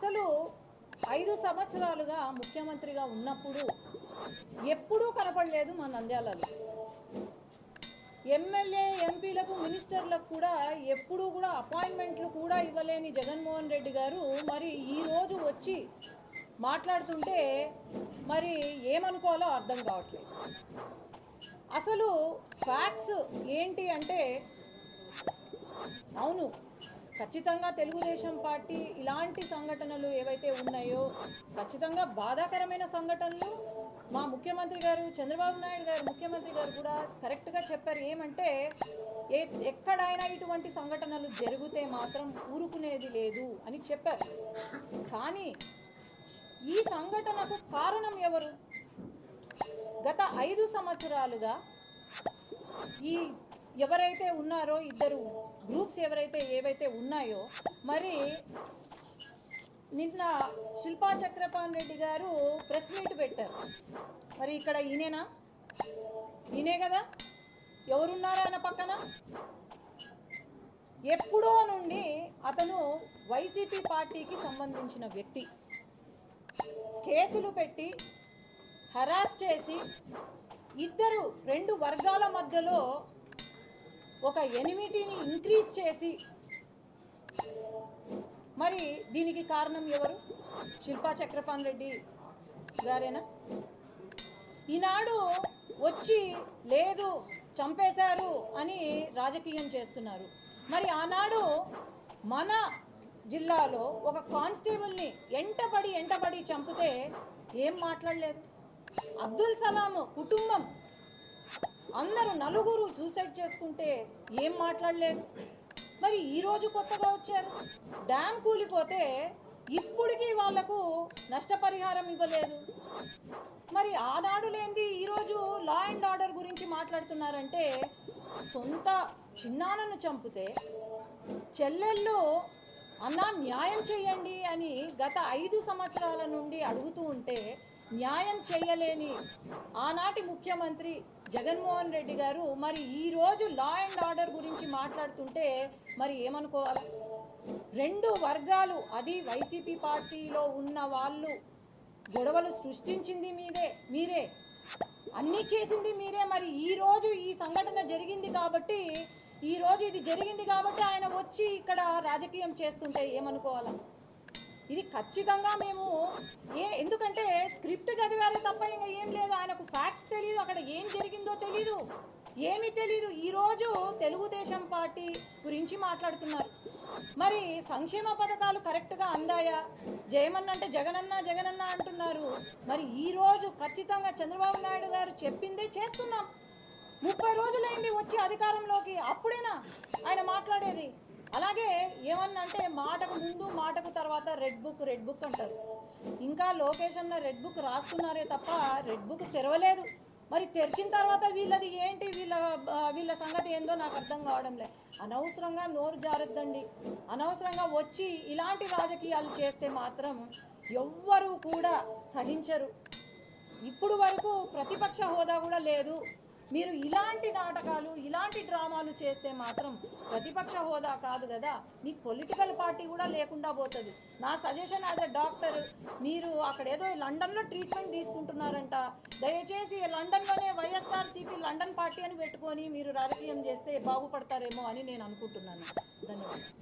అసలు 5 సంవత్సరాలుగా ముఖ్యమంత్రిగా ఉన్నప్పుడు ఎప్పుడూ కనపడలేదు మన నంద్యాలలో. ఎమ్మెల్యే ఎంపీలకు మినిస్టర్లకు కూడా ఎప్పుడూ కూడా అపాయింట్మెంట్లు కూడా ఇవ్వలేని జగన్మోహన్ రెడ్డి గారు మరి ఈరోజు వచ్చి మాట్లాడుతుంటే మరి ఏమనుకోవాలో అర్థం కావట్లేదు. అసలు ఫ్యాక్ట్స్ ఏంటి అంటే, అవును ఖచ్చితంగా తెలుగుదేశం పార్టీ ఇలాంటి సంఘటనలు ఏవైతే ఉన్నాయో ఖచ్చితంగా బాధాకరమైన సంఘటనలు మా ముఖ్యమంత్రి గారు చంద్రబాబు నాయుడు గారు ముఖ్యమంత్రి గారు కూడా కరెక్ట్గా చెప్పారు. ఏమంటే ఎక్కడైనా ఇటువంటి సంఘటనలు జరిగితే మాత్రం ఊరుకునేది లేదు అని చెప్పారు. కానీ ఈ సంఘటనకు కారణం ఎవరు? గత 5 సంవత్సరాలుగా ఈ ఎవరైతే ఉన్నారో ఇద్దరు గ్రూప్స్ ఏవైతే ఉన్నాయో, మరి నిన్న శిల్పా చక్రపాణి రెడ్డి గారు ప్రెస్ మీట్ పెట్టారు. మరి ఇక్కడ ఈయనే కదా, ఎవరున్నారా ఆయన పక్కన? ఎప్పుడో నుండి అతను వైసీపీ పార్టీకి సంబంధించిన వ్యక్తి. కేసులు పెట్టి హరాస్ చేసి రెండు వర్గాల మధ్యలో ఒక ఎనిమిటీని ఇంక్రీజ్ చేసి, మరి దీనికి కారణం ఎవరు? శిల్పా చక్రపాణి రెడ్డి గారేనా? ఈనాడు వచ్చి లేదు చంపేశారు అని రాజకీయం చేస్తున్నారు. మరి ఆనాడు మన జిల్లాలో ఒక కానిస్టేబుల్ని ఎంటబడి చంపితే ఏం మాట్లాడలేదు. అబ్దుల్ సలాం కుటుంబం అందరూ నలుగురు సూసైడ్ చేసుకుంటే ఏం మాట్లాడలేదు. మరి ఈరోజు కొత్తగా వచ్చారు, డ్యామ్ కూలిపోతే ఇప్పటికీ వాళ్లకు నష్టపరిహారం ఇవ్వలేదు. మరి ఆనాడు లేనిది ఈరోజు లా అండ్ ఆర్డర్ గురించి మాట్లాడుతున్నారంటే, సొంత చిన్నాన్నను చంపితే చెల్లెళ్ళు అన్నా న్యాయం చేయండి అని గత 5 సంవత్సరాల నుండి అడుగుతూ ఉంటే న్యాయం చేయలేని ఆనాటి ముఖ్యమంత్రి జగన్మోహన్ రెడ్డి గారు మరి ఈరోజు లా అండ్ ఆర్డర్ గురించి మాట్లాడుతుంటే మరి ఏమనుకోవాలి? 2 వర్గాలు, అది వైసీపీ పార్టీలో ఉన్న వాళ్ళు గొడవలు సృష్టించింది మీరే, అన్నీ చేసింది మీరే. మరి ఈరోజు ఈ సంఘటన జరిగింది కాబట్టి, ఆయన వచ్చి ఇక్కడ రాజకీయం చేస్తుంటే ఏమనుకోవాలా? ఇది ఖచ్చితంగా మేము ఎందుకంటే స్క్రిప్ట్ చదివారు తప్ప ఇంకా ఏం లేదు. ఆయనకు ఫ్యాక్ట్స్ తెలియదు, అక్కడ ఏం జరిగిందో తెలీదు, ఏమీ తెలీదు. ఈరోజు తెలుగుదేశం పార్టీ గురించి మాట్లాడుతున్నారు. మరి సంక్షేమ పథకాలు కరెక్ట్గా అందాయా? జయమన్నంటే జగనన్న అంటున్నారు. మరి ఈరోజు ఖచ్చితంగా చంద్రబాబు నాయుడు గారు చెప్పిందే చేస్తున్నాం. 30 రోజులైంది వచ్చి అధికారంలోకి, అప్పుడేనా ఆయన మాట్లాడేది? అలాగే ఏమన్నంటే మాటకు ముందు మాటకు తర్వాత రెడ్ బుక్ అంటారు. ఇంకా లోకేష్ అన్న రెడ్ బుక్ రాసుకున్నారే తప్ప రెడ్ బుక్ తెరవలేదు. మరి తెరిచిన తర్వాత వీళ్ళది ఏంటి, వీళ్ళ సంగతి ఏందో నాకు అర్థం కావడం లేదు. అనవసరంగా నోరు జారద్దండి. అనవసరంగా వచ్చి ఇలాంటి రాజకీయాలు చేస్తే మాత్రం ఎవ్వరూ కూడా సహించరు. ఇప్పుడు వరకు ప్రతిపక్ష హోదా కూడా లేదు. మీరు ఇలాంటి నాటకాలు, ఇలాంటి డ్రామాలు చేస్తే మాత్రం ప్రతిపక్ష హోదా కాదు కదా, మీకు పొలిటికల్ పార్టీ కూడా లేకుండా పోతుంది. నా సజెషన్ యాజ్ ఎ డాక్టర్, మీరు అక్కడ ఏదో లండన్లో ట్రీట్మెంట్ తీసుకుంటున్నారంట, దయచేసి లండన్లోనే వైఎస్ఆర్సీపీ లండన్ పార్టీ అని పెట్టుకొని మీరు రాజకీయం చేస్తే బాగుపడతారేమో అని నేను అనుకుంటున్నాను. ధన్యవాదాలు.